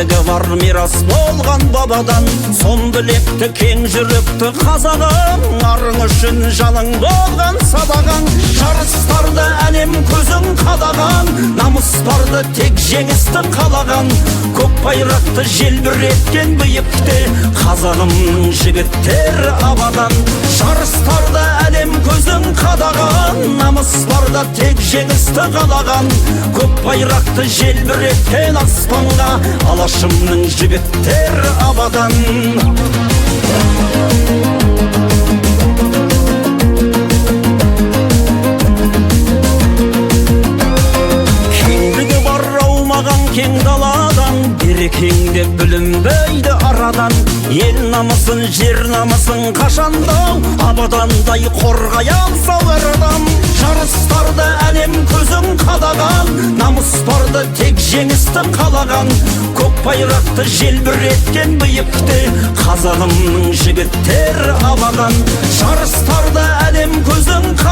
кіндігі бар мирас болған бабадан. Сон білекті кең жүректі қазағың, арың үшін жалың болған садағаң. Жарыстарды әлем көзің қадаған, намыстарды тек жеңісті қалаған. Көк байрақты желбіреткен биікте қазағымның жігіттері абадан. Жарыстарды әлем көзің қадаған, намыстарды тек жеңісті қалаған. Көк байрақты желбіреткен аспанға алашымның жігіттері абадан. Кеңдігі бар аумаған кең даладан, берекеңде бүлінбейді арадан. Ел намысын, жер намысын қашандау, абадандай қорғай алса әр адам. Жарыстарды әлем көзің қадаған, намыстарды тек жеңісті қалаған. Көк байрақты желбіреткен биікте қазағымның жігіттері абадан. Жарыстарды әлем көзің қадаған.